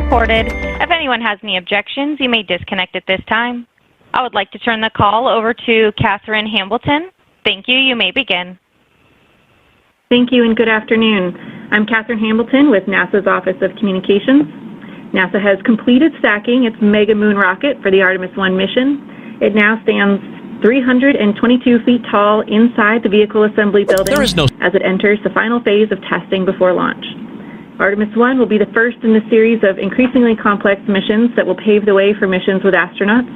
recorded. If anyone has any objections, you may disconnect at this time. I would like to turn the call over to Catherine Hambleton. Thank you. You may begin. Thank you and good afternoon. I'm Catherine Hambleton with NASA's Office of Communications. NASA has completed stacking its mega moon rocket for the Artemis I mission. It now stands 322 feet tall inside the vehicle assembly building as it enters the final phase of testing before launch. Artemis I will be the first in the series of increasingly complex missions that will pave the way for missions with astronauts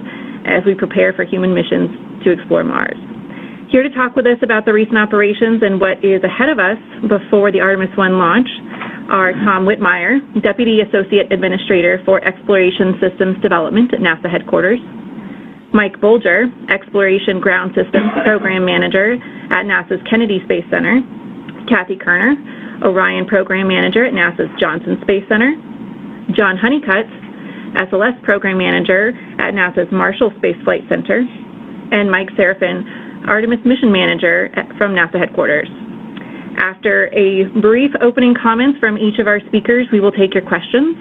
as we prepare for human missions to explore Mars. Here to talk with us about the recent operations and what is ahead of us before the Artemis I launch are Tom Whitmire, Deputy Associate Administrator for Exploration Systems Development at NASA headquarters, Mike Bolger, Exploration Ground Systems Program Manager at NASA's Kennedy Space Center, Kathy Kerner, Orion Program Manager at NASA's Johnson Space Center, John Honeycutt, SLS Program Manager at NASA's Marshall Space Flight Center, and Mike Serafin, Artemis Mission Manager from NASA headquarters. After a brief opening comments from each of our speakers, we will take your questions.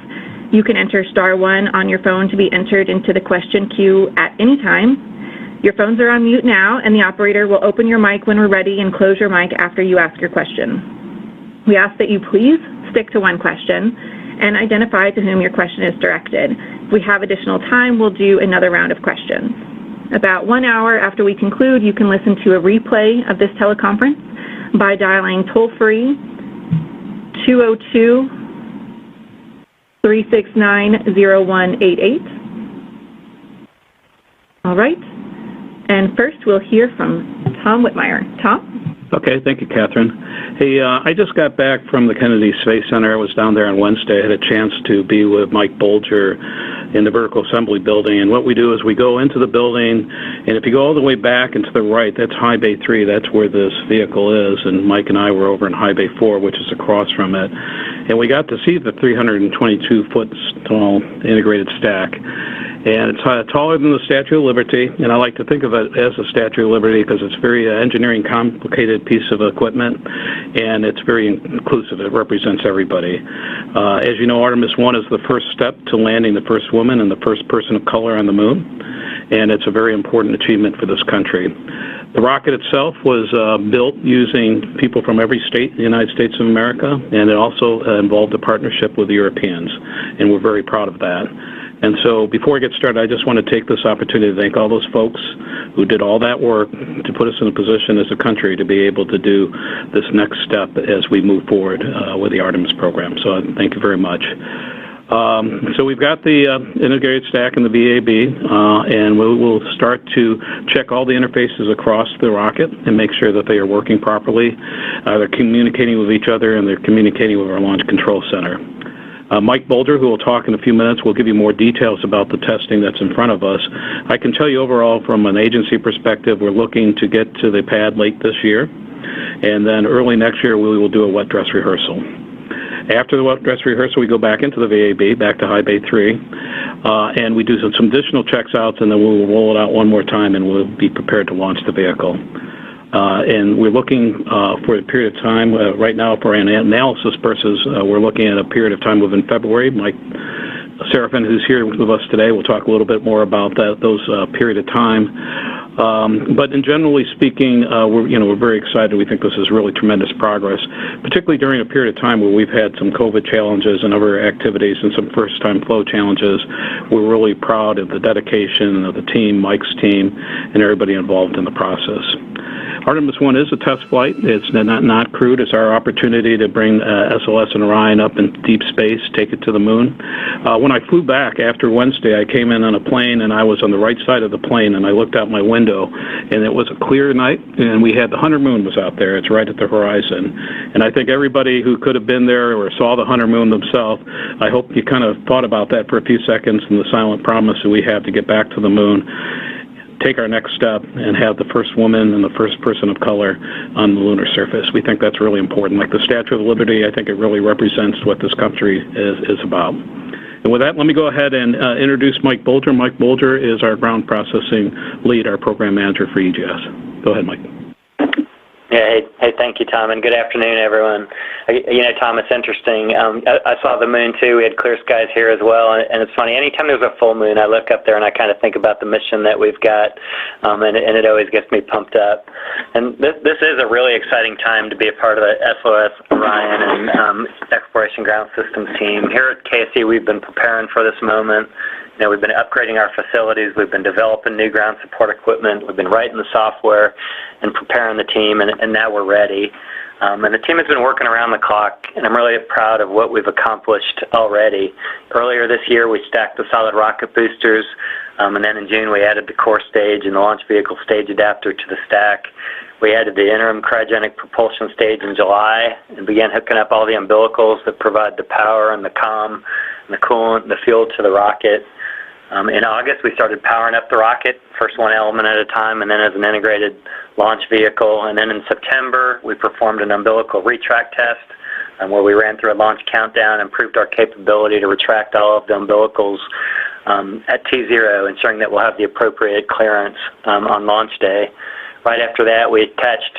You can enter *1 on your phone to be entered into the question queue at any time. Your phones are on mute now, and the operator will open your mic when we're ready and close your mic after you ask your question. We ask that you please stick to one question and identify to whom your question is directed. If we have additional time, we'll do another round of questions. About 1 hour after we conclude, you can listen to a replay of this teleconference by dialing toll-free 202-369-0188. All right. And first, we'll hear from Tom Whitmire. Tom? Okay, thank you, Catherine. Hey, I just got back from the Kennedy Space Center. I was down there on Wednesday. I had a chance to be with Mike Bolger in the vertical assembly building. And what we do is we go into the building, and if you go all the way back and to the right, that's High Bay 3. That's where this vehicle is. And Mike and I were over in High Bay 4, which is across from it. And we got to see the 322-foot tall integrated stack. And it's taller than the Statue of Liberty, and I like to think of it as a Statue of Liberty because it's very engineering complicated piece of equipment, and it's very inclusive. It represents everybody. As you know, Artemis I is the first step to landing the first woman and the first person of color on the moon, and it's a very important achievement for this country. The rocket itself was built using people from every state in the United States of America, and it also involved a partnership with the Europeans, and we're very proud of that. And so before I get started, I just want to take this opportunity to thank all those folks who did all that work to put us in a position as a country to be able to do this next step as we move forward with the Artemis program. So thank you very much. So we've got the integrated stack and the VAB, and we'll start to check all the interfaces across the rocket and make sure that they are working properly. They're communicating with each other, and they're communicating with our Launch Control Center. Mike Bolger, who will talk in a few minutes, will give you more details about the testing that's in front of us. I can tell you overall from an agency perspective, we're looking to get to the pad late this year, and then early next year we will do a wet dress rehearsal. After the wet dress rehearsal, we go back into the VAB, back to High Bay 3, and we do some additional checks outs, and then we'll roll it out one more time, and we'll be prepared to launch the vehicle. And we're looking for a period of time, right now for analysis purposes, we're looking at a period of time within February. Mike Serafin, who's here with us today, will talk a little bit more about those period of time. But in generally speaking, we're very excited. We think this is really tremendous progress, particularly during a period of time where we've had some COVID challenges and other activities and some first-time flow challenges. We're really proud of the dedication of the team, Mike's team, and everybody involved in the process. Artemis I is a test flight. It's not crewed. It's our opportunity to bring SLS and Orion up in deep space, take it to the moon. When I flew back after Wednesday, I came in on a plane, and I was on the right side of the plane, and I looked out my window, and it was a clear night, and we had the Hunter moon was out there. It's right at the horizon. And I think everybody who could have been there or saw the Hunter moon themselves, I hope you kind of thought about that for a few seconds and the silent promise that we have to get back to the moon, take our next step, and have the first woman and the first person of color on the lunar surface. We think that's really important. Like the Statue of Liberty, I think it really represents what this country is about. And with that, let me go ahead and introduce Mike Bolger. Mike Bolger is our ground processing lead, our program manager for EGS. Go ahead, Mike. Yeah, hey, thank you, Tom, and good afternoon, everyone. Tom, it's interesting. I saw the moon, too. We had clear skies here as well, and it's funny. Anytime there's a full moon, I look up there and I kind of think about the mission that we've got, and it always gets me pumped up. And this is a really exciting time to be a part of the SOS Orion and Exploration Ground Systems team. Here at KSC, we've been preparing for this moment. We've been upgrading our facilities, we've been developing new ground support equipment, we've been writing the software and preparing the team, and now we're ready. And the team has been working around the clock, and I'm really proud of what we've accomplished already. Earlier this year, we stacked the solid rocket boosters, and then in June, we added the core stage and the launch vehicle stage adapter to the stack. We added the interim cryogenic propulsion stage in July and began hooking up all the umbilicals that provide the power and the comm and the coolant and the fuel to the rocket. In August, we started powering up the rocket, first one element at a time, and then as an integrated launch vehicle. And then in September, we performed an umbilical retract test where we ran through a launch countdown and proved our capability to retract all of the umbilicals at T0, ensuring that we'll have the appropriate clearance on launch day. Right after that, we attached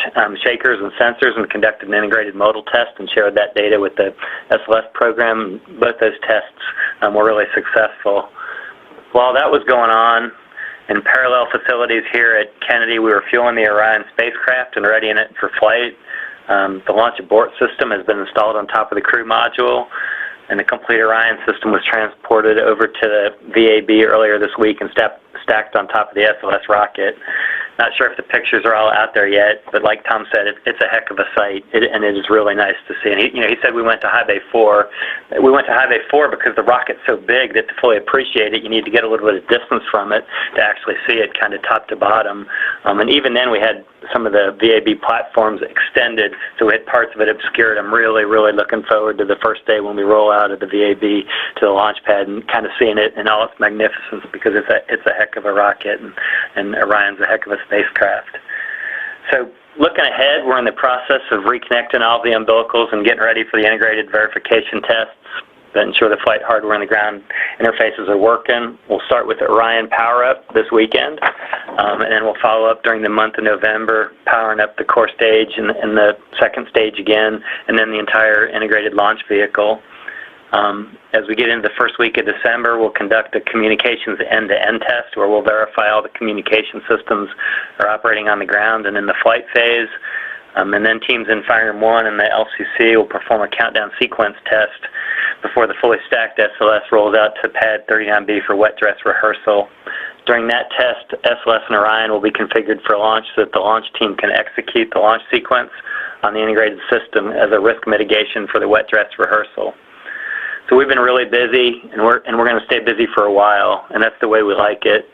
shakers and sensors and conducted an integrated modal test and shared that data with the SLS program. Both those tests were really successful. While that was going on, in parallel facilities here at Kennedy, we were fueling the Orion spacecraft and readying it for flight. The launch abort system has been installed on top of the crew module, and the complete Orion system was transported over to the VAB earlier this week and stacked on top of the SLS rocket. Not sure if the pictures are all out there yet, but like Tom said, it's a heck of a sight, and it is really nice to see. And he said we went to High Bay 4. We went to High Bay 4 because the rocket's so big that to fully appreciate it, you need to get a little bit of distance from it to actually see it kind of top to bottom. And even then, we had some of the VAB platforms extended, so we had parts of it obscured. I'm really, really looking forward to the first day when we roll out of the VAB to the launch pad and kind of seeing it in all its magnificence, because it's a heck of a rocket, and Orion's a heck of a spacecraft. So looking ahead, we're in the process of reconnecting all the umbilicals and getting ready for the integrated verification tests that ensure the flight hardware and the ground interfaces are working. We'll start with the Orion power-up this weekend, and then we'll follow up during the month of November, powering up the core stage and the second stage again, and then the entire integrated launch vehicle. As we get into the first week of December, we'll conduct a communications end-to-end test where we'll verify all the communication systems are operating on the ground and in the flight phase. And then teams in Fireroom 1 and the LCC will perform a countdown sequence test before the fully stacked SLS rolls out to pad 39B for wet dress rehearsal. During that test, SLS and Orion will be configured for launch so that the launch team can execute the launch sequence on the integrated system as a risk mitigation for the wet dress rehearsal. So we've been really busy, and we're going to stay busy for a while, and that's the way we like it.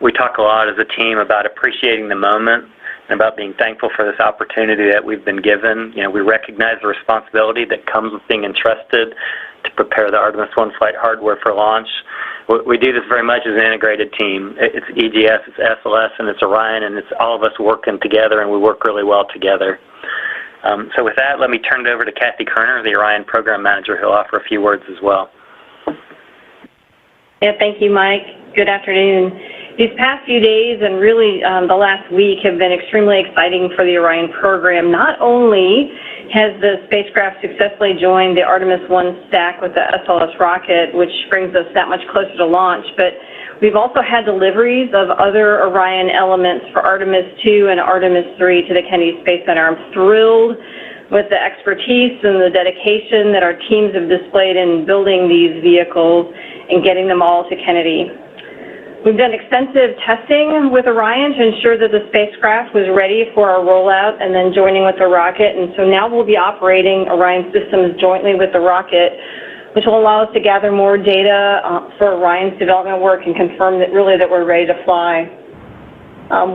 We talk a lot as a team about appreciating the moment and about being thankful for this opportunity that we've been given. We recognize the responsibility that comes with being entrusted to prepare the Artemis I flight hardware for launch. We do this very much as an integrated team. It's EGS, it's SLS, and it's Orion, and it's all of us working together, and we work really well together. So with that, let me turn it over to Kathy Kerner, the Orion Program Manager, who'll offer a few words as well. Yeah, thank you, Mike. Good afternoon. These past few days and really the last week have been extremely exciting for the Orion program. Not only has the spacecraft successfully joined the Artemis I stack with the SLS rocket, which brings us that much closer to launch, but we've also had deliveries of other Orion elements for Artemis II and Artemis III to the Kennedy Space Center. I'm thrilled with the expertise and the dedication that our teams have displayed in building these vehicles and getting them all to Kennedy. We've done extensive testing with Orion to ensure that the spacecraft was ready for our rollout and then joining with the rocket, and so now we'll be operating Orion systems jointly with the rocket, which will allow us to gather more data for Orion's development work and confirm that we're ready to fly.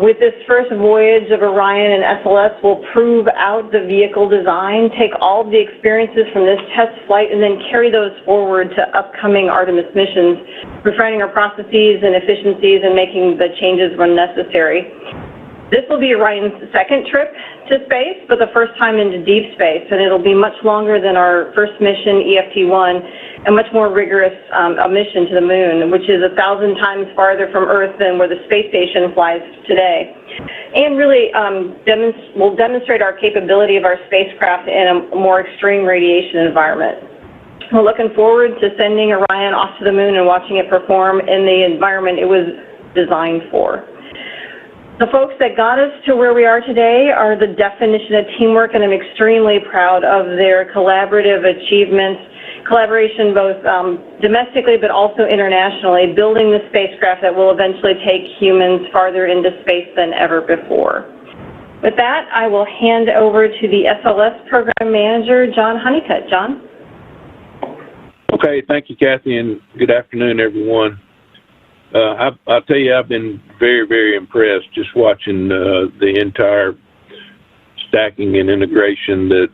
With this first voyage of Orion and SLS, we'll prove out the vehicle design, take all of the experiences from this test flight, and then carry those forward to upcoming Artemis missions, refining our processes and efficiencies and making the changes when necessary. This will be Orion's second trip to space, but the first time into deep space, and it'll be much longer than our first mission, EFT-1, a much more rigorous mission to the moon, which is 1,000 times farther from Earth than where the space station flies today. and really will demonstrate our capability of our spacecraft in a more extreme radiation environment. We're looking forward to sending Orion off to the moon and watching it perform in the environment it was designed for. The folks that got us to where we are today are the definition of teamwork, and I'm extremely proud of their collaborative achievements, collaboration both domestically but also internationally, building the spacecraft that will eventually take humans farther into space than ever before. With that, I will hand over to the SLS Program Manager, John Honeycutt. John? Okay, thank you, Kathy, and good afternoon, everyone. I'll tell you, I've been very, very impressed just watching the entire stacking and integration that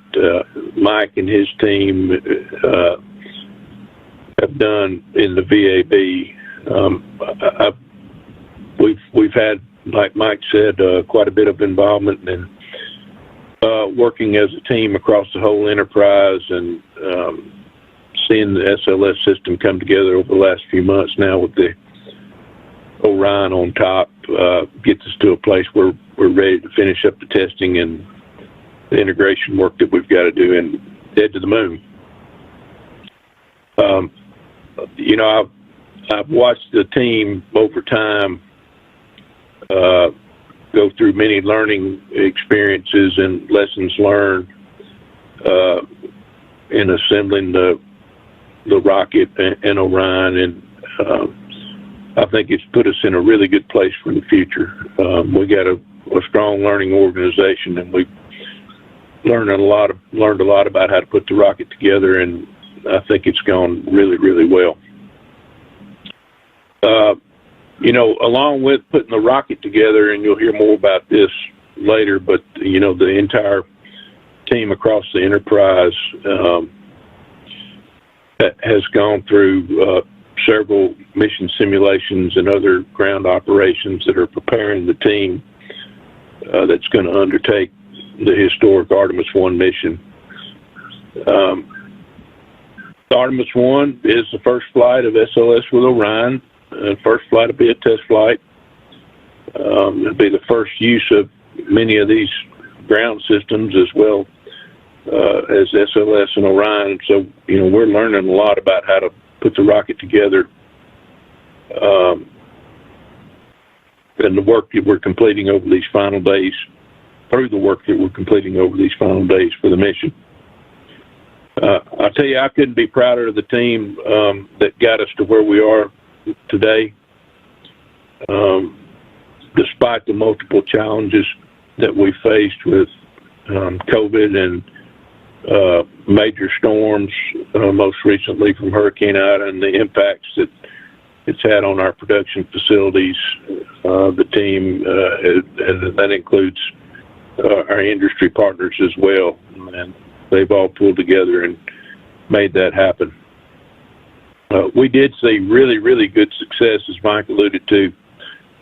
Mike and his team have done in the VAB. We've had, like Mike said, quite a bit of involvement in working as a team across the whole enterprise, and seeing the SLS system come together over the last few months now with the Orion on top gets us to a place where we're ready to finish up the testing and the integration work that we've got to do and head to the moon. You know, I've watched the team over time go through many learning experiences and lessons learned in assembling the rocket and Orion, and I think it's put us in a really good place for the future. We got a strong learning organization, and we've learned a lot about how to put the rocket together, and I think it's gone really, really well. You know, along with putting the rocket together, and you'll hear more about this later, but you know, the entire team across the enterprise has gone through several mission simulations and other ground operations that are preparing the team that's going to undertake the historic Artemis I mission. Artemis I is the first flight of SLS with Orion. First flight will be a test flight. It'll be the first use of many of these ground systems as well as SLS and Orion. So, you know, we're learning a lot about how to put the rocket together, and the work that we're completing over these final days, through the work that we're completing over these final days for the mission. I'll tell you, I couldn't be prouder of the team that got us to where we are today. Despite the multiple challenges that we faced with COVID and major storms, most recently from Hurricane Ida, and the impacts that it's had on our production facilities, the team, and that includes our industry partners as well, and they've all pulled together and made that happen. We did see really, really good success, as Mike alluded to,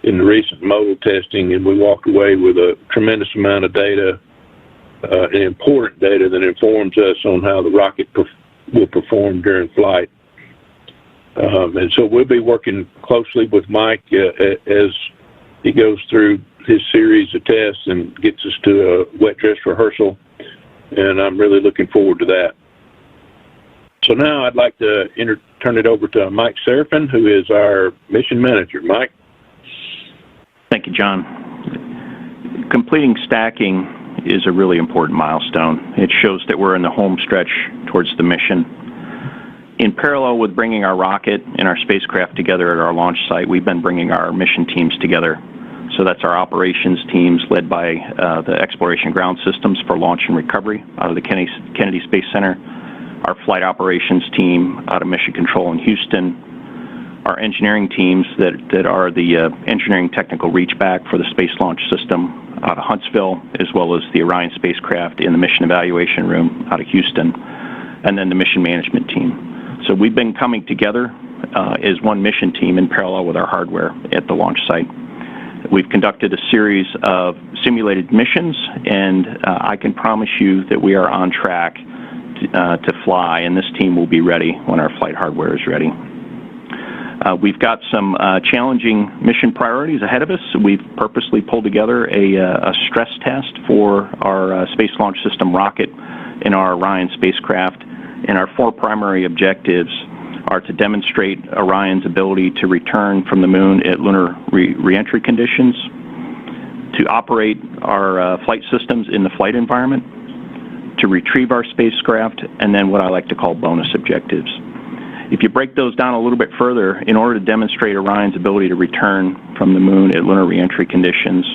in the recent modal testing, and we walked away with a tremendous amount of data, and important data that informs us on how the rocket will perform during flight. And so we'll be working closely with Mike as he goes through his series of tests and gets us to a wet dress rehearsal, and I'm really looking forward to that. So now I'd like to turn it over to Mike Serafin, who is our mission manager. Mike? Thank you, John. Completing stacking is a really important milestone. It shows that we're in the home stretch towards the mission. In parallel with bringing our rocket and our spacecraft together at our launch site, we've been bringing our mission teams together. So that's our operations teams led by the Exploration Ground Systems for launch and recovery out of the Kennedy Space Center, our flight operations team out of Mission Control in Houston, our engineering teams that are the engineering technical reachback for the Space Launch System out of Huntsville, as well as the Orion spacecraft in the mission evaluation room out of Houston, and then the mission management team. So we've been coming together as one mission team in parallel with our hardware at the launch site. We've conducted a series of simulated missions, and I can promise you that we are on track to fly, and this team will be ready when our flight hardware is ready. We've got some challenging mission priorities ahead of us. We've purposely pulled together a stress test for our Space Launch System rocket in our Orion spacecraft, and our 4 primary objectives are to demonstrate Orion's ability to return from the moon at lunar reentry conditions, to operate our flight systems in the flight environment, to retrieve our spacecraft, and then what I like to call bonus objectives. If you break those down a little bit further, in order to demonstrate Orion's ability to return from the moon at lunar reentry conditions,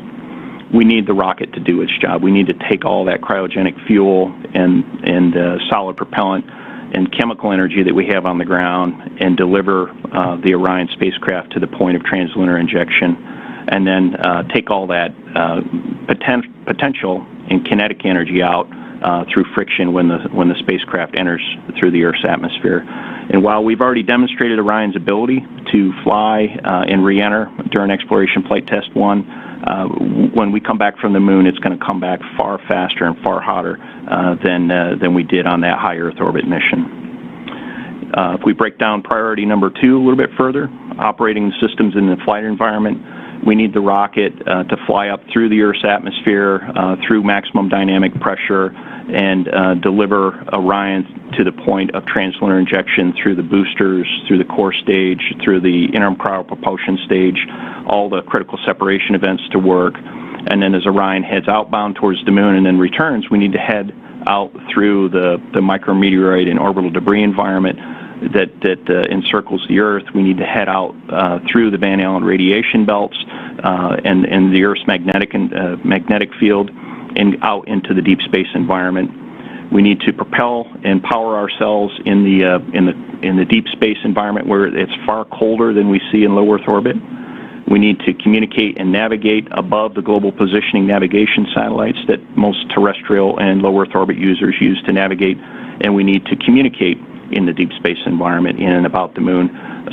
we need the rocket to do its job. We need to take all that cryogenic fuel and solid propellant and chemical energy that we have on the ground and deliver the Orion spacecraft to the point of translunar injection, and then take all that potential and kinetic energy out through friction when the spacecraft enters through the Earth's atmosphere. And while we've already demonstrated Orion's ability to fly and re-enter during Exploration Flight Test 1, when we come back from the moon, it's going to come back far faster and far hotter than we did on that high Earth orbit mission. If we break down priority number 2 a little bit further, operating the systems in the flight environment, we need the rocket to fly up through the Earth's atmosphere, through maximum dynamic pressure, and deliver Orion to the point of translunar injection through the boosters, through the core stage, through the interim cryopropulsion stage, all the critical separation events to work. And then as Orion heads outbound towards the moon and then returns, we need to head out through the micrometeoroid and orbital debris environment that encircles the Earth. We need to head out through the Van Allen radiation belts and the Earth's magnetic field and out into the deep space environment. We need to propel and power ourselves in the deep space environment where it's far colder than we see in low Earth orbit. We need to communicate and navigate above the global positioning navigation satellites that most terrestrial and low Earth orbit users use to navigate, and we need to communicate in the deep space environment in and about the moon.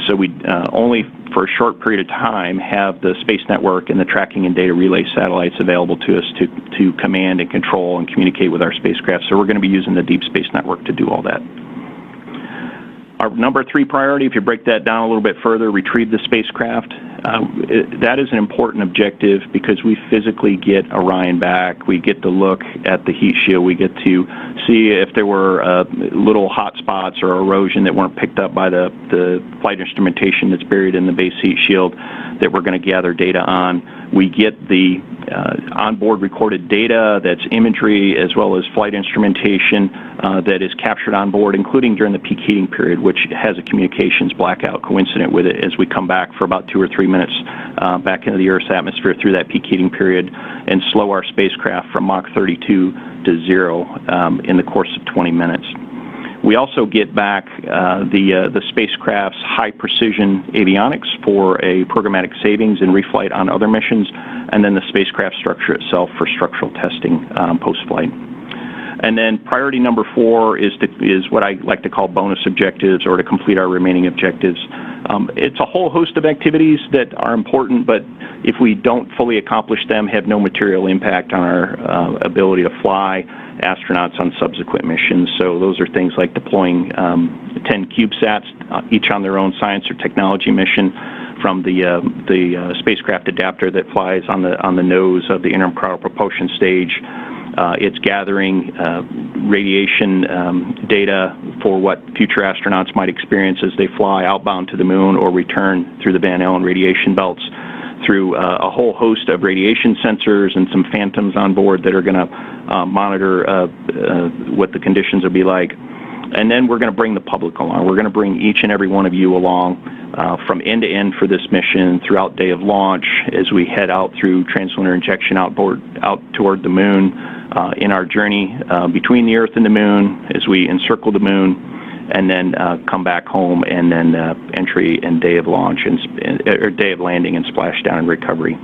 So we only for a short period of time have the space network and the tracking and data relay satellites available to us to command and control and communicate with our spacecraft. So we're going to be using the deep space network to do all that. Our number 3 priority, if you break that down a little bit further, retrieve the spacecraft. That is an important objective because we physically get Orion back. We get to look at the heat shield. We get to see if there were little hot spots or erosion that weren't picked up by the flight instrumentation that's buried in the base heat shield that we're going to gather data on. We get the onboard recorded data, that's imagery, as well as flight instrumentation that is captured on board, including during the peak heating period, which has a communications blackout coincident with it as we come back for about 2 or 3 minutes back into the Earth's atmosphere through that peak heating period and slow our spacecraft from Mach 32 to 0 in the course of 20 minutes. We also get back the spacecraft's high-precision avionics for a programmatic savings and reflight on other missions, and then the spacecraft structure itself for structural testing post-flight. And then priority number 4 is what I like to call bonus objectives, or to complete our remaining objectives. It's a whole host of activities that are important, but if we don't fully accomplish them, have no material impact on our ability to fly astronauts on subsequent missions. So those are things like deploying 10 CubeSats, each on their own science or technology mission, from the spacecraft adapter that flies on the nose of the interim cryopropulsion stage. It's gathering radiation data for what future astronauts might experience as they fly outbound to the moon or return through the Van Allen radiation belts, through a whole host of radiation sensors and some phantoms on board that are going to monitor what the conditions will be like. And then we're going to bring the public along. We're going to bring each and every one of you along from end to end for this mission throughout day of launch as we head out through translunar injection out toward the moon, in our journey between the Earth and the moon as we encircle the moon, and then come back home, and then entry and day of launch or day of landing and splashdown and recovery.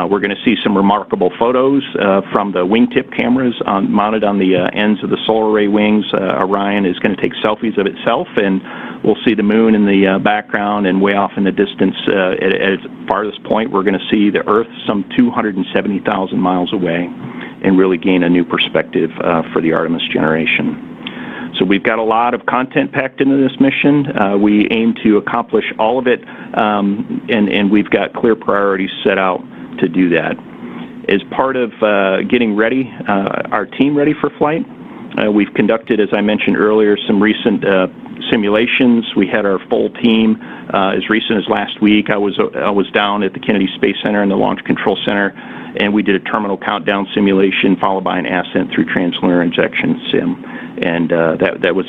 We're going to see some remarkable photos from the wingtip cameras mounted on the ends of the solar array wings. Orion is going to take selfies of itself, and we'll see the moon in the background, and way off in the distance at its farthest point, we're going to see the Earth some 270,000 miles away and really gain a new perspective for the Artemis generation. So we've got a lot of content packed into this mission. We aim to accomplish all of it, and we've got clear priorities set out to do that. As part of getting ready, our team ready for flight, we've conducted, as I mentioned earlier, some recent simulations. We had our full team as recent as last week. I was down at the Kennedy Space Center and the Launch Control Center, and we did a terminal countdown simulation followed by an ascent through translunar injection sim, and that was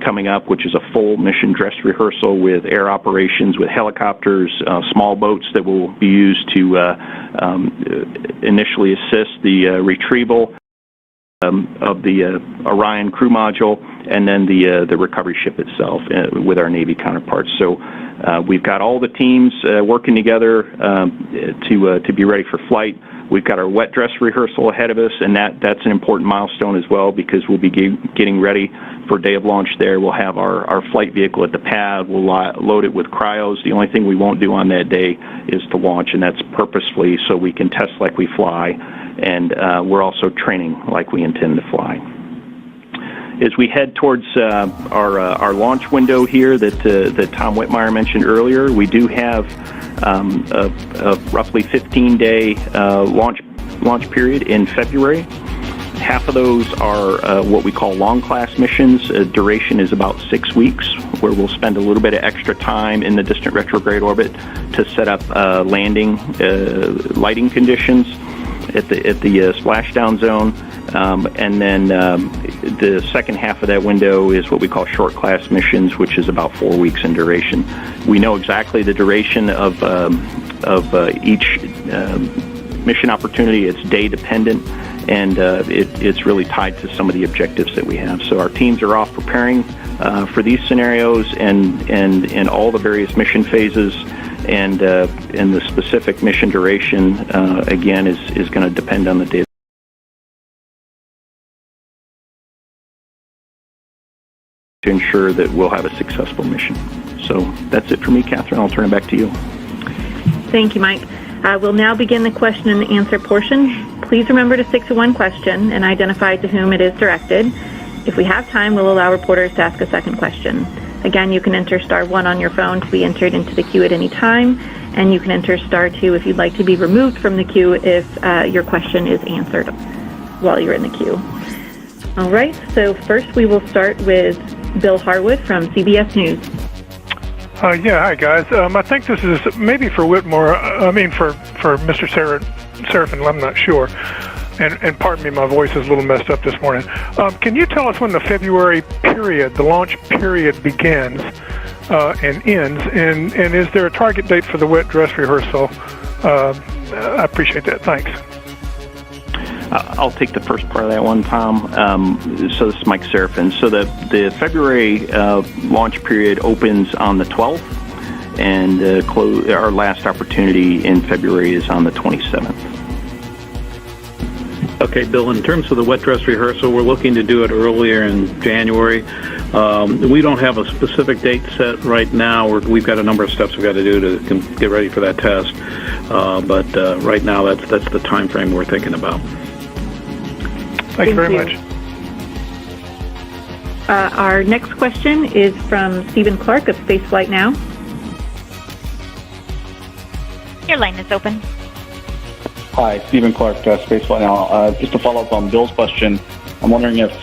coming up, which is a full mission dress rehearsal with air operations, with helicopters, small boats that will be used to initially assist the retrieval of the Orion crew module, and then the recovery ship itself with our Navy counterparts. So we've got all the teams working together to be ready for flight. We've got our wet dress rehearsal ahead of us, and that's an important milestone as well, because we'll be getting ready for day of launch there. We'll have our flight vehicle at the pad. We'll load it with cryos. The only thing we won't do on that day is to launch, and that's purposefully so we can test like we fly, and we're also training like we intend to fly. As we head towards our launch window here that Tom Whitmire mentioned earlier, we do have a roughly 15-day launch period in February. Half of those are what we call long class missions. Duration is about 6 weeks, where we'll spend a little bit of extra time in the distant retrograde orbit to set up landing lighting conditions at the splashdown zone. And then the second half of that window is what we call short class missions, which is about 4 weeks in duration. We know exactly the duration of each mission opportunity. It's day dependent, and it's really tied to some of the objectives that we have. So our teams are off preparing for these scenarios and all the various mission phases, and the specific mission duration again is going to depend on the day. To ensure that we'll have a successful mission. So that's it for me, Catherine. I'll turn it back to you. Thank you, Mike. We'll now begin the question and answer portion. Please remember to stick to one question and identify to whom it is directed. If we have time, we'll allow reporters to ask a second question. Again, you can enter *1 on your phone to be entered into the queue at any time, and you can enter *2 if you'd like to be removed from the queue if your question is answered while you're in the queue. All right, so first we will start with Bill Harwood from CBS News. Yeah, hi guys. I think this is maybe for Whitmore. For Mr. Serafin, I'm not sure. And pardon me, my voice is a little messed up this morning. Can you tell us when the February period, the launch period, begins and ends? And is there a target date for the wet dress rehearsal? I appreciate that. Thanks. I'll take the first part of that one, Tom. So this is Mike Serafin. So the February launch period opens on the 12th, and our last opportunity in February is on the 27th. Okay, Bill, in terms of the wet dress rehearsal, we're looking to do it earlier in January. We don't have a specific date set right now. We've got a number of steps we've got to do to get ready for that test. But right now, that's the time frame we're thinking about. Thank you very much. Our next question is from Stephen Clark of Spaceflight Now. Your line is open. Hi, Stephen Clark, Spaceflight Now. Just to follow up on Bill's question, I'm wondering if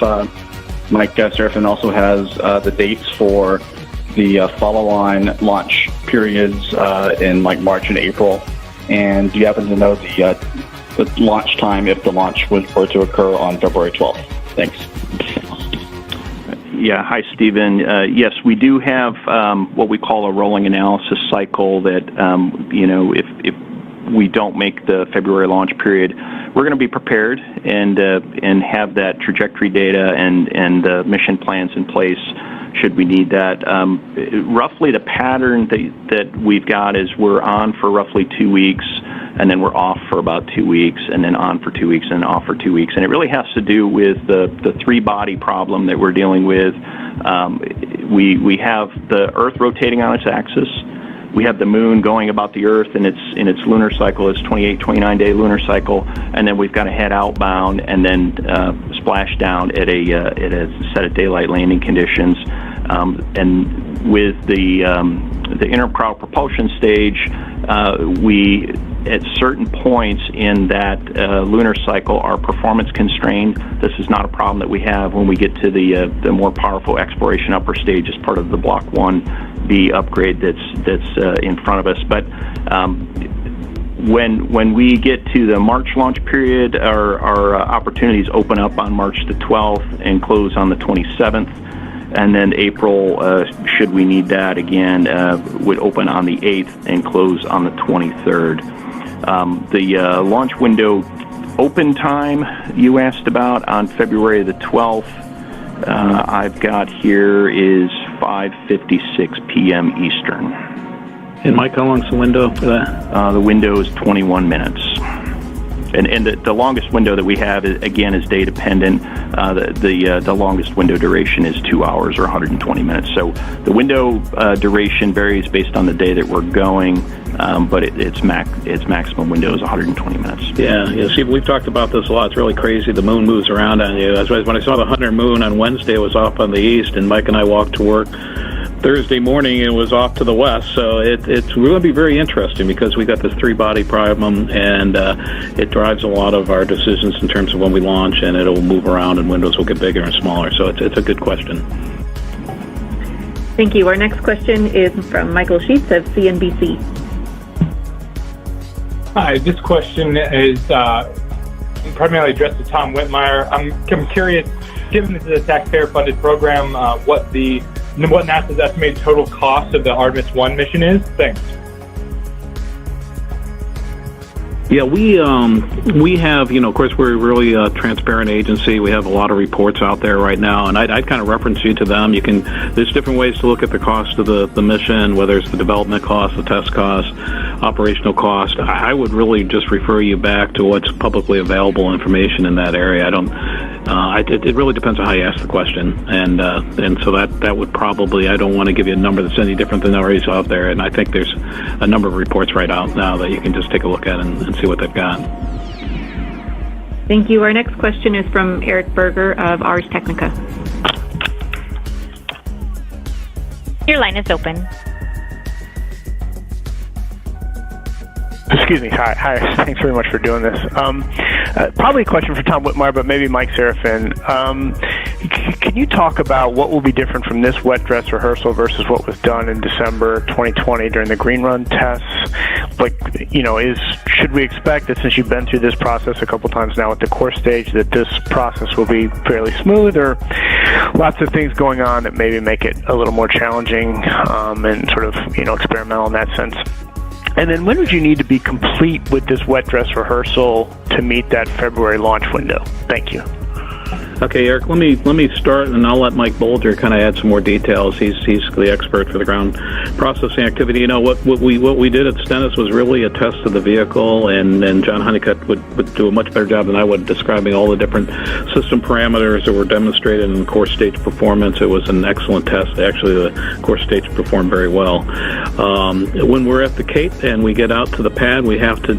Mike Serafin also has the dates for the follow-on launch periods in like March and April, and do you happen to know the launch time if the launch were to occur on February 12th? Thanks. Yeah, hi, Stephen. Yes, we do have what we call a rolling analysis cycle that, if we don't make the February launch period, we're going to be prepared and have that trajectory data and mission plans in place should we need that. Roughly the pattern that we've got is we're on for roughly 2 weeks, and then we're off for about 2 weeks, and then on for 2 weeks, and off for 2 weeks. And it really has to do with the three-body problem that we're dealing with. We have the Earth rotating on its axis. we have the moon going about the Earth in its lunar cycle, its 29-day lunar cycle, and then we've got to head outbound and then splash down at a set of daylight landing conditions. And with the interprow propulsion stage, we at certain points in that lunar cycle are performance constrained. This is not a problem that we have when we get to the more powerful exploration upper stage as part of the Block 1B upgrade that's in front of us. But when we get to the March launch period, our opportunities open up on March the 12th and close on the 27th. And then April, should we need that again, would open on the 8th and close on the 23rd. The launch window open time you asked about on February the 12th, I've got here is 5:56 p.m. Eastern. And Mike, how long's the window for that? The window is 21 minutes. And the longest window that we have, again, is day dependent. The longest window duration is 2 hours or 120 minutes. So the window duration varies based on the day that we're going, but its maximum window is 120 minutes. Yeah. See, we've talked about this a lot. It's really crazy. The moon moves around on you. That's why when I saw the Hunter moon on Wednesday, it was off on the east, and Mike and I walked to work Thursday morning, it was off to the west. So it's going to be very interesting because we got this three-body problem, and it drives a lot of our decisions in terms of when we launch, and it'll move around, and windows will get bigger and smaller. So it's a good question. Thank you. Our next question is from Michael Sheets of CNBC. Hi, this question is primarily addressed to Tom Whitmire. I'm curious, given this is a taxpayer-funded program, what NASA's estimated total cost of the Artemis I mission is? Thanks. Yeah, we have, of course, we're a really transparent agency. We have a lot of reports out there right now, and I'd kind of reference you to them. There's different ways to look at the cost of the mission, whether it's the development cost, the test cost, operational cost. I would really just refer you back to what's publicly available information in that area. It really depends on how you ask the question, and so that would probably, I don't want to give you a number that's any different than already out there, and I think there's a number of reports right out now that you can just take a look at and see what they've got. Thank you. Our next question is from Eric Berger of Ars Technica. Your line is open. Excuse me. Hi. Thanks very much for doing this. Probably a question for Tom Whitmire, but maybe Mike Serafin. Can you talk about what will be different from this wet dress rehearsal versus what was done in December 2020 during the green run tests? Should we expect that since you've been through this process a couple times now at the core stage, that this process will be fairly smooth, or lots of things going on that maybe make it a little more challenging and sort of experimental in that sense? And then when would you need to be complete with this wet dress rehearsal to meet that February launch window? Thank you. Okay, Eric, let me start, and I'll let Mike Bolger kind of add some more details. He's the expert for the ground processing activity. What we did at Stennis was really a test of the vehicle, and John Honeycutt would do a much better job than I would describing all the different system parameters that were demonstrated in the core stage performance. It was an excellent test. Actually, the core stage performed very well. When we're at the Cape and we get out to the pad, we have to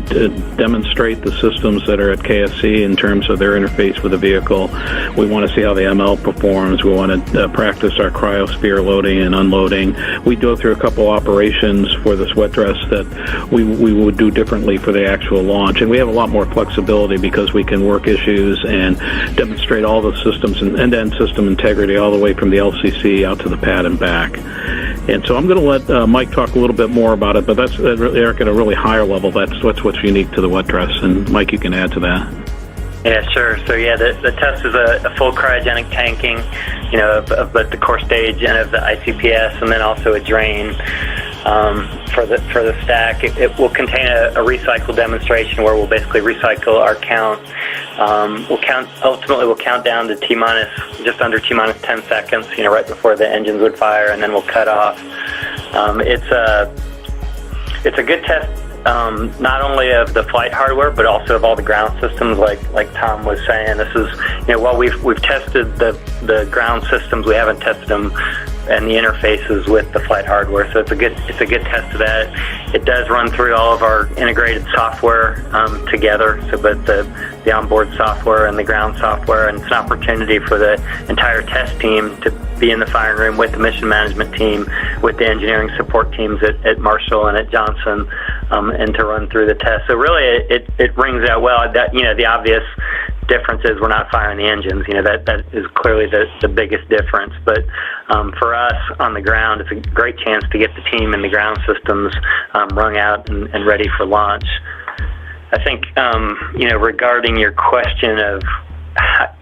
demonstrate the systems that are at KSC in terms of their interface with the vehicle. We want to see how the ML performs. We want to practice our cryosphere loading and unloading. We go through a couple operations for this wet dress that we would do differently for the actual launch. And we have a lot more flexibility because we can work issues and demonstrate all the systems and end-to-end system integrity all the way from the LCC out to the pad and back. And so I'm going to let Mike talk a little bit more about it, but that's, Eric, at a really higher level. That's what's unique to the wet dress. And Mike, you can add to that. Yeah, sure. So the test is a full cryogenic tanking, of both the core stage and of the ICPS, and then also a drain for the stack. It will contain a recycle demonstration where we'll basically recycle our count. Ultimately we'll count down to just under T-minus 10 seconds, right before the engines would fire, and then we'll cut off. It's a good test. Not only of the flight hardware, but also of all the ground systems, like Tom was saying. This is, while we've tested the ground systems, we haven't tested them and the interfaces with the flight hardware. So it's a good test of that. It does run through all of our integrated software together, so both the onboard software and the ground software, and it's an opportunity for the entire test team to be in the firing room with the mission management team, with the engineering support teams at Marshall and at Johnson, and to run through the test. So really, it rings out well. That, the obvious difference is we're not firing the engines. That is clearly the biggest difference. But for us on the ground, it's a great chance to get the team and the ground systems wrung out and ready for launch. I think, regarding your question of,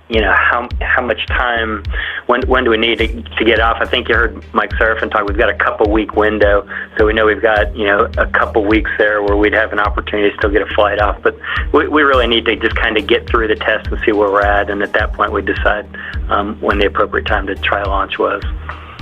how much time, when do we need to get off? I think you heard Mike Serafin talk. We've got a couple-week window, so we know we've got a couple weeks there where we'd have an opportunity to still get a flight off. But we really need to just kind of get through the test and see where we're at, and at that point we decide when the appropriate time to try launch was.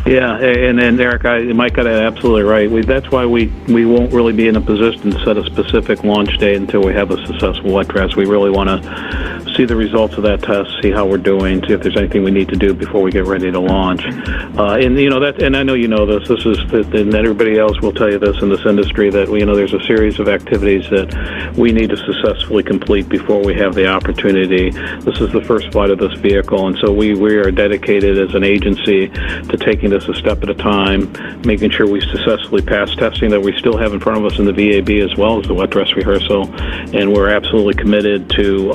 Yeah, and Eric, Mike got it absolutely right. That's why we won't really be in a position to set a specific launch date until we have a successful wet dress. We really want to see the results of that test, see how we're doing, see if there's anything we need to do before we get ready to launch. And I know you know this. This is, and everybody else will tell you this in this industry, that there's a series of activities that we need to successfully complete before we have the opportunity. This is the first flight of this vehicle, and so we are dedicated as an agency to taking this a step at a time, making sure we successfully pass testing that we still have in front of us in the VAB as well as the wet dress rehearsal. And we're absolutely committed to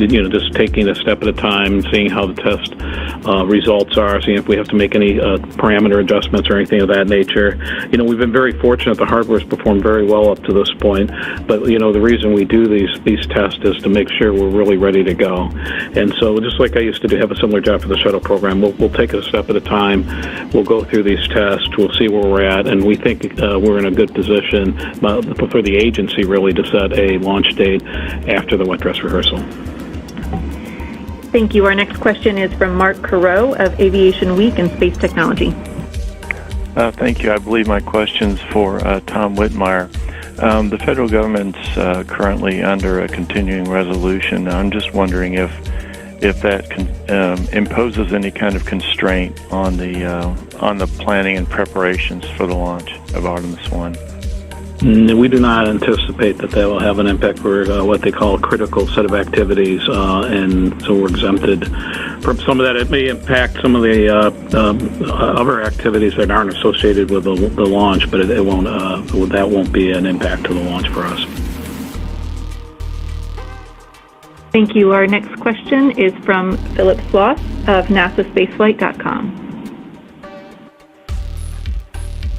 just taking a step at a time, seeing how the test results are, seeing if we have to make any parameter adjustments or anything of that nature. We've been very fortunate. The hardware's performed very well up to this point, but the reason we do these tests is to make sure we're really ready to go. And so just like I used to do, have a similar job for the shuttle program, we'll take it a step at a time. We'll go through these tests. We'll see where we're at, and we think we're in a good position for the agency really to set a launch date after the wet dress rehearsal. Thank you. Our next question is from Mark Carreau of Aviation Week and Space Technology. Thank you. I believe my question's for Tom Whitmire. The federal government's currently under a continuing resolution. I'm just wondering if that imposes any kind of constraint on the planning and preparations for the launch of Artemis I. We do not anticipate that will have an impact for what they call a critical set of activities, and so we're exempted from some of that. It may impact some of the other activities that aren't associated with the launch, but it won't. That won't be an impact to the launch for us. Thank you. Our next question is from Philip Sloss of NASASpaceflight.com.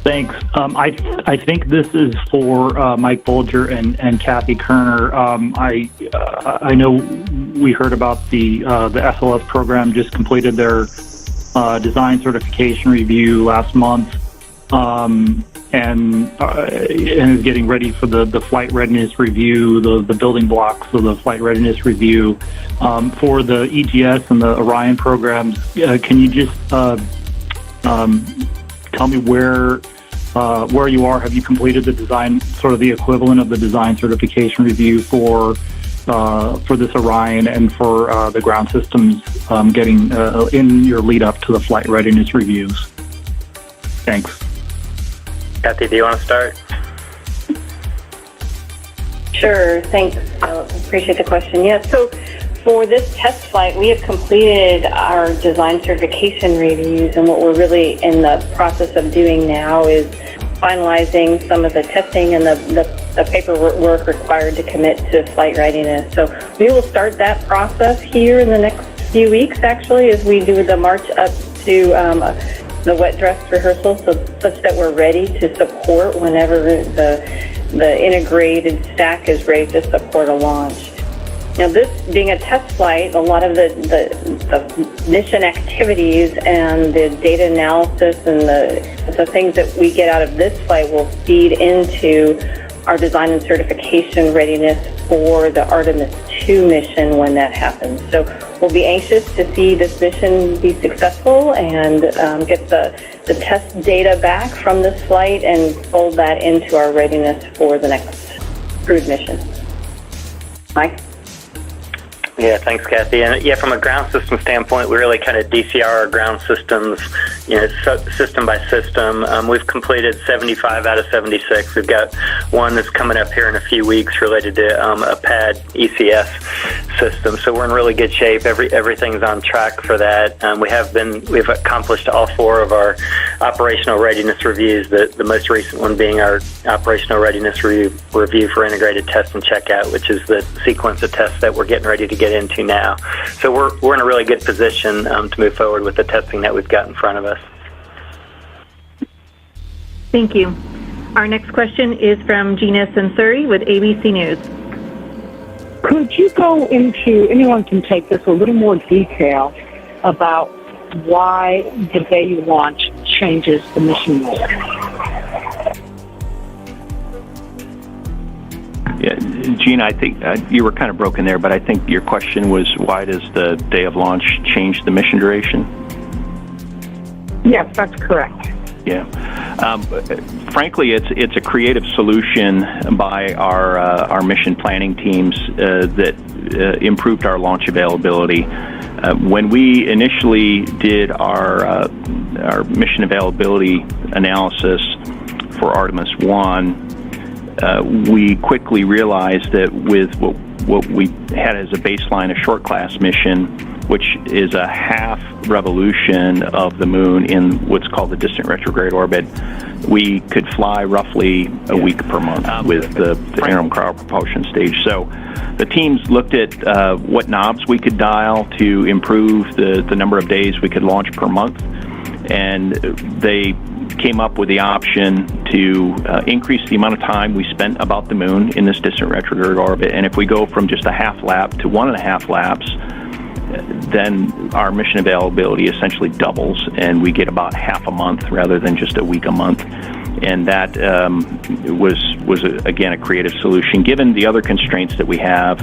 Thanks. I think this is for Mike Bolger and Kathy Kerner. I know we heard about the SLS program just completed their design certification review last month, and is getting ready for the flight readiness review, the building blocks of the flight readiness review. For the EGS and the Orion programs, can you just tell me where you are? Have you completed the design, sort of the equivalent of the design certification review for this Orion and for the ground systems getting in your lead up to the flight readiness reviews? Thanks. Kathy, do you want to start? Sure, thanks. I appreciate the question. Yeah, so for this test flight, we have completed our design certification reviews, and what we're really in the process of doing now is finalizing some of the testing and the paperwork required to commit to flight readiness. So we will start that process here in the next few weeks, actually, as we do the march up to the wet dress rehearsal, such that we're ready to support whenever the integrated stack is ready to support a launch. Now, this being a test flight, a lot of the mission activities and the data analysis and the things that we get out of this flight will feed into our design and certification readiness for the Artemis II mission when that happens. So we'll be anxious to see this mission be successful and get the test data back from this flight and fold that into our readiness for the next crewed mission. Mike? Yeah, thanks, Kathy. And yeah, from a ground system standpoint, we really kind of DCR our ground systems, system by system. We've completed 75 out of 76. We've got one that's coming up here in a few weeks related to a PAD ECS system. So we're in really good shape. Everything's on track for that. We've accomplished all 4 of our operational readiness reviews. The most recent one being our operational readiness review for integrated test and checkout, which is the sequence of tests that we're getting ready to get into now. So we're in a really good position to move forward with the testing that we've got in front of us. Thank you. Our next question is from Gina Sansuri with ABC News. Could you go into, anyone can take this, a little more detail about why the day you launch changes the mission mode? Yeah, Gina, I think you were kind of broken there, but I think your question was, why does the day of launch change the mission duration? Yes, that's correct. Yeah. Frankly, it's a creative solution by our mission planning teams that improved our launch availability. When we initially did our mission availability analysis for Artemis I, we quickly realized that with what we had as a baseline, a short class mission, which is a half revolution of the moon in what's called the distant retrograde orbit, we could fly roughly a week per month with the interim cryopropulsion stage. So the teams looked at what knobs we could dial to improve the number of days we could launch per month, and they came up with the option to increase the amount of time we spent about the moon in this distant retrograde orbit. And if we go from just a half lap to 1.5 laps, then our mission availability essentially doubles, and we get about half a month rather than just a week a month. And that was again a creative solution given the other constraints that we have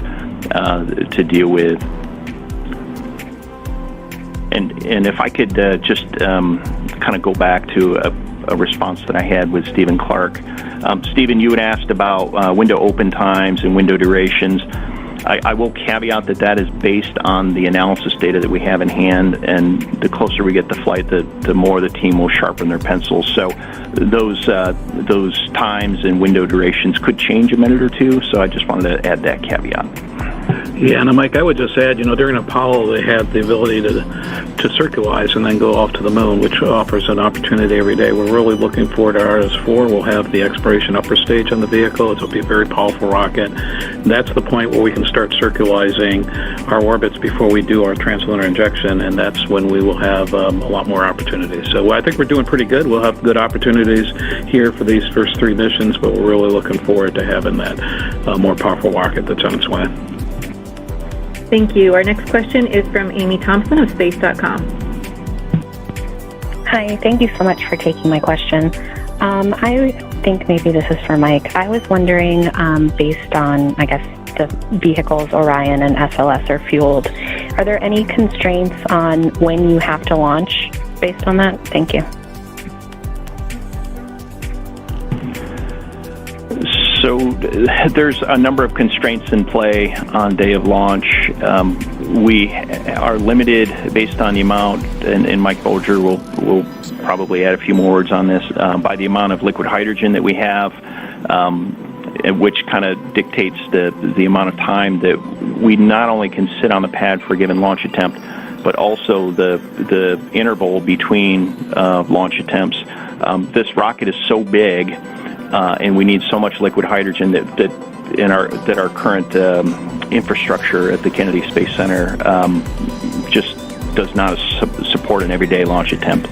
to deal with. And if I could just kind of go back to a response that I had with Stephen Clark. Stephen, you had asked about window open times and window durations. I will caveat that is based on the analysis data that we have in hand, and the closer we get to flight, the more the team will sharpen their pencils. So those times and window durations could change a minute or two, so I just wanted to add that caveat. Yeah, and Mike, I would just add, during Apollo, they had the ability to circularize and then go off to the moon, which offers an opportunity every day. We're really looking forward to Artemis IV. We'll have the exploration upper stage on the vehicle. It'll be a very powerful rocket. That's the point where we can start circularizing our orbits before we do our translunar injection, and that's when we will have a lot more opportunities. So I think we're doing pretty good. We'll have good opportunities here for these first 3 missions, but we're really looking forward to having that more powerful rocket that's on its way. Thank you. Our next question is from Amy Thompson of Space.com. Hi, thank you so much for taking my question. I think maybe this is for Mike. I was wondering, based on, I guess, the vehicles Orion and SLS are fueled, are there any constraints on when you have to launch based on that? Thank you. So there's a number of constraints in play on day of launch. We are limited based on the amount, and Mike Bolger will probably add a few more words on this, by the amount of liquid hydrogen that we have, which kind of dictates the amount of time that we not only can sit on the pad for a given launch attempt, but also the interval between launch attempts. This rocket is so big, and we need so much liquid hydrogen that our current infrastructure at the Kennedy Space Center just does not support an everyday launch attempt.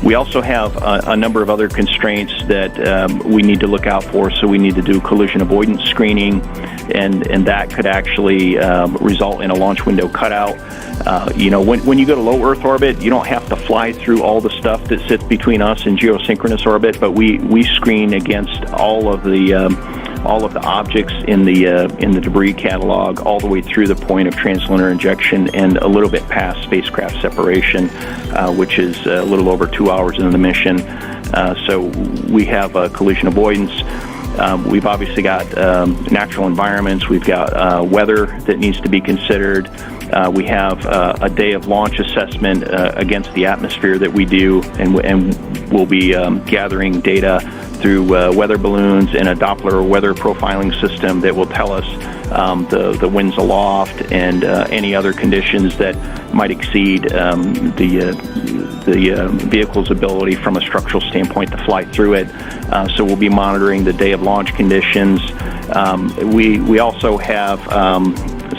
We also have a number of other constraints that we need to look out for. So we need to do collision avoidance screening, and that could actually result in a launch window cutout. When you go to low Earth orbit, you don't have to fly through all the stuff that sits between us and geosynchronous orbit, but we screen against all of the objects in the debris catalog all the way through the point of translunar injection and a little bit past spacecraft separation, which is a little over 2 hours into the mission. So we have collision avoidance. We've obviously got natural environments. We've got weather that needs to be considered. We have a day of launch assessment against the atmosphere that we do, and we'll be gathering data through weather balloons and a Doppler weather profiling system that will tell us the winds aloft and any other conditions that might exceed the vehicle's ability from a structural standpoint to fly through it. So we'll be monitoring the day of launch conditions. We also have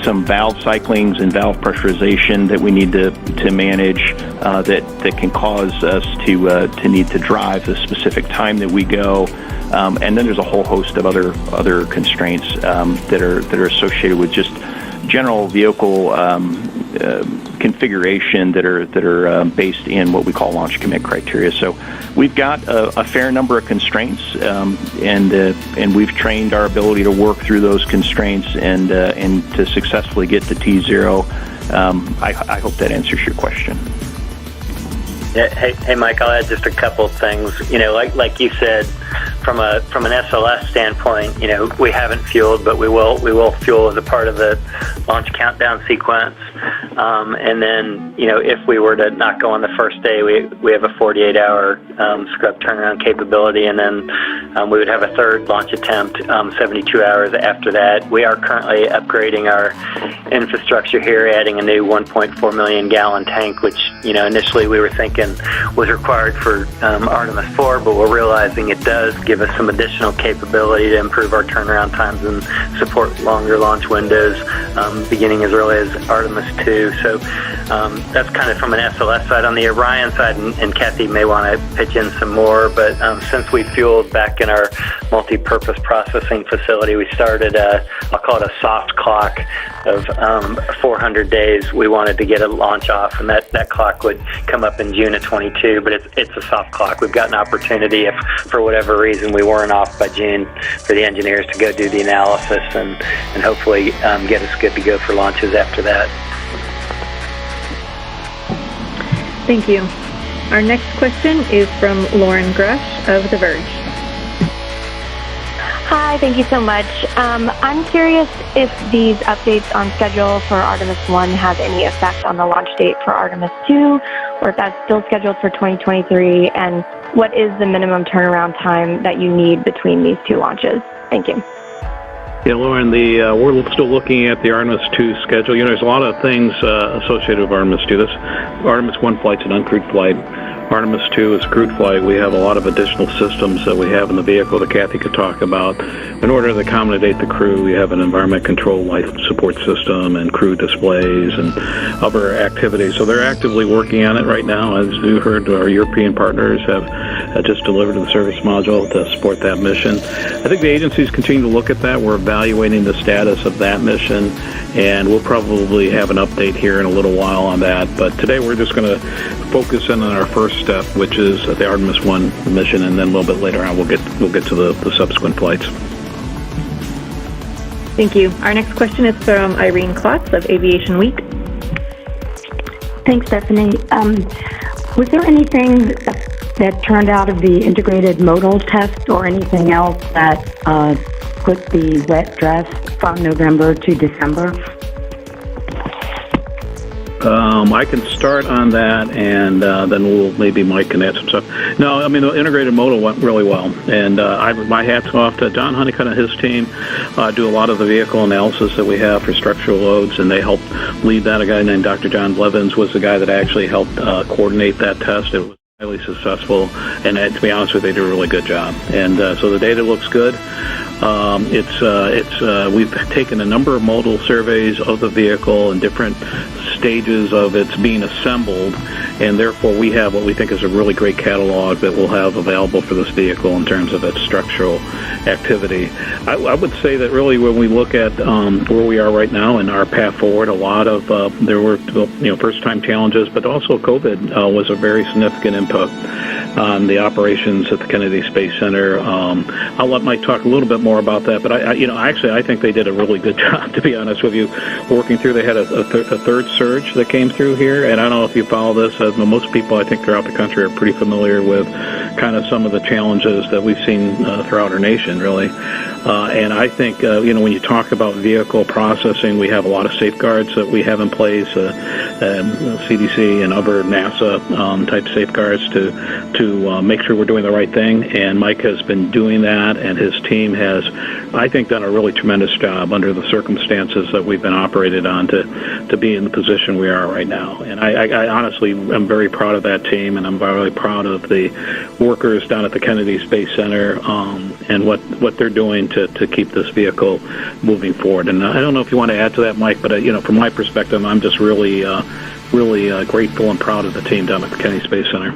some valve cyclings and valve pressurization that we need to manage that can cause us to need to drive the specific time that we go. And then there's a whole host of other constraints that are associated with just general vehicle configuration that are based in what we call launch commit criteria. So we've got a fair number of constraints, and we've trained our ability to work through those constraints and to successfully get to T0. I hope that answers your question. Yeah, hey, Mike. I'll add just a couple of things. Like you said, from an SLS standpoint, we haven't fueled, but we will fuel as a part of the launch countdown sequence. And then, if we were to not go on the first day, we have a 48-hour scrub turnaround capability, and then we would have a third launch attempt 72 hours after that. We are currently upgrading our infrastructure here, adding a new 1.4 million gallon tank, which initially we were thinking was required for Artemis IV, but we're realizing it does give us some additional capability to improve our turnaround times and support longer launch windows, beginning as early as Artemis II. So that's kind of from an SLS side. On the Orion side, and Kathy may want to pitch in some more, but since we fueled back in our multi-purpose processing facility, we started I'll call it a soft clock of 400 days. We wanted to get a launch off, and that clock would come up in June of 22, but it's a soft clock. We've got an opportunity if for whatever reason we weren't off by June for the engineers to go do the analysis and hopefully get us good to go for launches after that. Thank you. Our next question is from Lauren Grush of The Verge. Hi, thank you so much. I'm curious if these updates on schedule for Artemis I have any effect on the launch date for Artemis II, or if that's still scheduled for 2023, and what is the minimum turnaround time that you need between these two launches? Thank you. Yeah, Lauren, we're still looking at the Artemis II schedule. There's a lot of things associated with Artemis II. This Artemis I flight's an uncrewed flight. Artemis II is a crewed flight. We have a lot of additional systems that we have in the vehicle that Kathy could talk about. In order to accommodate the crew, we have an environment control life support system and crew displays and other activities. So they're actively working on it right now. As you heard, our European partners have just delivered the service module to support that mission. I think the agencies continue to look at that. We're evaluating the status of that mission, and we'll probably have an update here in a little while on that. But today we're just going to focus in on our first step, which is the Artemis I mission, and then a little bit later on we'll get to the subsequent flights. Thank you. Our next question is from Irene Klotz of Aviation Week. Thanks, Stephanie. Was there anything that turned out of the integrated modal test or anything else that put the wet dress from November to December? I can start on that, and then maybe Mike can add some stuff. No, I mean, the integrated modal went really well, and my hat's off to Don Honeycutt and his team. Do a lot of the vehicle analysis that we have for structural loads, and they helped lead that. A guy named Dr. John Blevins was the guy that actually helped coordinate that test. It was highly successful, and to be honest with you, they did a really good job. And so the data looks good. We've taken a number of modal surveys of the vehicle and different stages of its being assembled, and therefore we have what we think is a really great catalog that we'll have available for this vehicle in terms of its structural activity. I would say that really when we look at where we are right now and our path forward, a lot of there were first-time challenges, but also COVID was a very significant input on the operations at the Kennedy Space Center. I'll let Mike talk a little bit more about that, but I think they did a really good job, to be honest with you, working through. They had a third surge that came through here, and I don't know if you follow this. most people, I think, throughout the country are pretty familiar with kind of some of the challenges that we've seen throughout our nation, really. And I think, when you talk about vehicle processing, we have a lot of safeguards that we have in place, CDC and other NASA type safeguards to make sure we're doing the right thing. And Mike has been doing that, and his team has, I think, done a really tremendous job under the circumstances that we've been operated on to be in the position we are right now. And I honestly am very proud of that team, and I'm very proud of the workers down at the Kennedy Space Center and what they're doing to keep this vehicle moving forward. And I don't know if you want to add to that, Mike, but from my perspective, I'm just really grateful and proud of the team down at the Kennedy Space Center.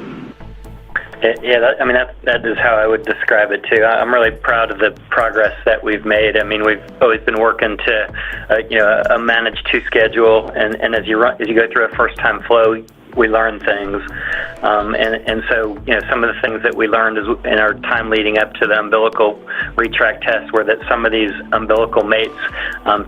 Yeah, that is how I would describe it too. I'm really proud of the progress that we've made. I mean, we've always been working to, a managed to schedule, and as you go through a first-time flow, we learn things, and so some of the things that we learned is in our time leading up to the umbilical retract test were that some of these umbilical mates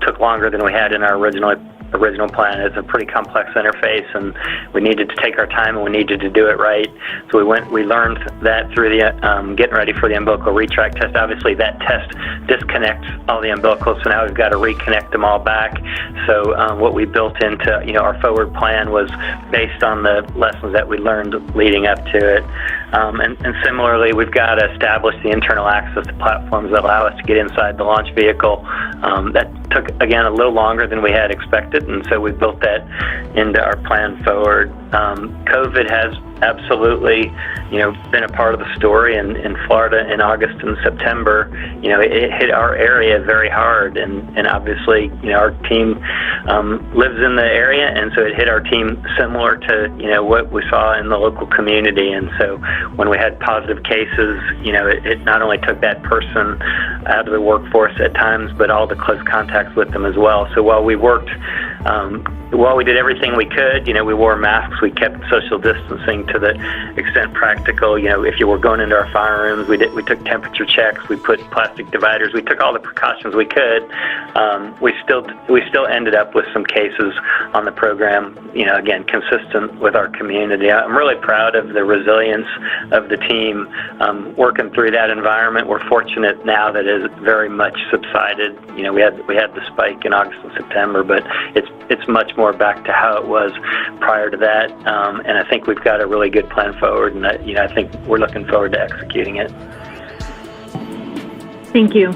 took longer than we had in our original plan. It's a pretty complex interface, and we needed to take our time and we needed to do it right. So we learned that through the getting ready for the umbilical retract test. Obviously, that test disconnects all the umbilicals, so now we've got to reconnect them all back. So what we built into our forward plan was based on the lessons that we learned leading up to it. And similarly, we've got to establish the internal access to platforms that allow us to get inside the launch vehicle. That took, again, a little longer than we had expected, and so we built that into our plan forward. COVID has absolutely, been a part of the story. In Florida in August and September, it hit our area very hard, and obviously, our team lives in the area, and so it hit our team similar to, what we saw in the local community. And so when we had positive cases, it not only took that person out of the workforce at times, but all the close contacts with them as well. So while we worked, while we did everything we could, we wore masks, we kept social distancing to the extent practical. If you were going into our fire rooms, we took temperature checks, we put plastic dividers, we took all the precautions we could. We still ended up with some cases on the program, again, consistent with our community. I'm really proud of the resilience of the team working through that environment. We're fortunate now that it has very much subsided. We had the spike in August and September, but it's much more back to how it was prior to that. And I think we've got a really good plan forward, and I think we're looking forward to executing it. Thank you.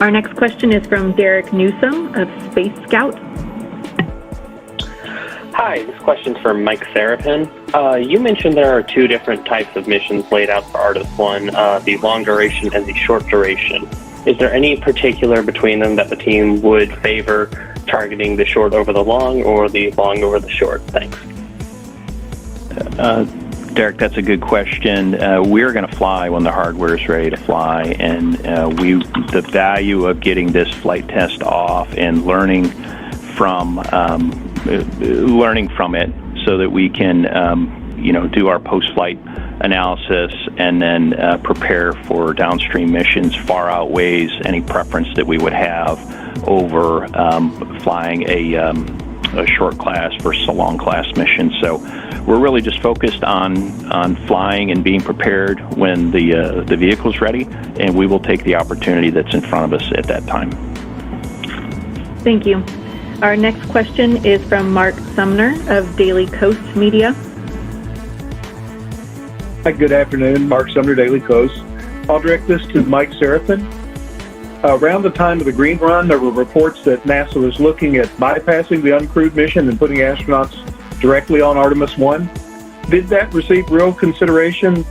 Our next question is from Derek Newsom of Space Scout. Hi, this question's for Mike Seraphin. You mentioned there are two different types of missions laid out for Artemis I, the long duration and the short duration. Is there any particular between them that the team would favor, targeting the short over the long or the long over the short? Thanks. Derek, that's a good question. We're going to fly when the hardware is ready to fly, and the value of getting this flight test off and learning from it so that we can do our post-flight analysis and then prepare for downstream missions far outweighs any preference that we would have over flying a short class versus a long class mission. So we're really just focused on flying and being prepared when the vehicle's ready, and we will take the opportunity that's in front of us at that time. Thank you. Our next question is from Mark Sumner of Daily Coast Media. Hi, good afternoon. Mark Sumner, Daily Coast. I'll direct this to Mike Seraphin. Around the time of the Green Run, there were reports that NASA was looking at bypassing the uncrewed mission and putting astronauts directly on Artemis I. Did that receive real consideration,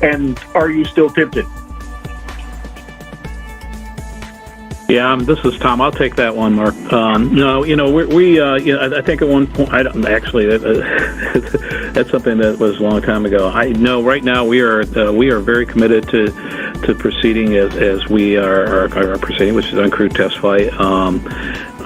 and are you still tempted? Yeah, this is Tom. I'll take that one, Mark. No, I think at one point, I don't actually. That's something that was a long time ago. Right now we are very committed to proceeding as we are proceeding, which is uncrewed test flight.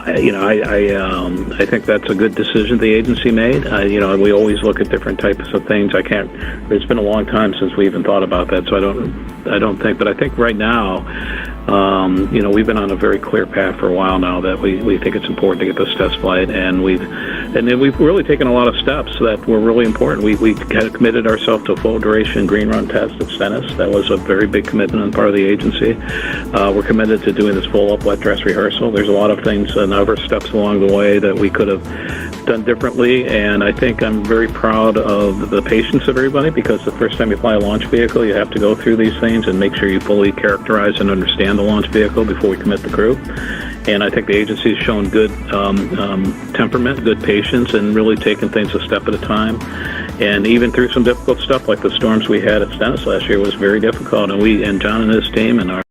I think that's a good decision the agency made. We always look at different types of things. It's been a long time since we even thought about that, so I don't think. But I think right now, We've been on a very clear path for a while now that we think it's important to get this test flight, and we've really taken a lot of steps that were really important. We had committed ourselves to a full duration green run test at Stennis. That was a very big commitment on part of the agency. We're committed to doing this full up wet dress rehearsal. There's a lot of things and other steps along the way that we could have done differently, and I think I'm very proud of the patience of everybody, because the first time you fly a launch vehicle, you have to go through these things and make sure you fully characterize and understand the launch vehicle before we commit the crew. And I think the agency has shown good temperament, good patience, and really taken things a step at a time. And even through some difficult stuff like the storms we had at Stennis last year was very difficult. And John and his team and our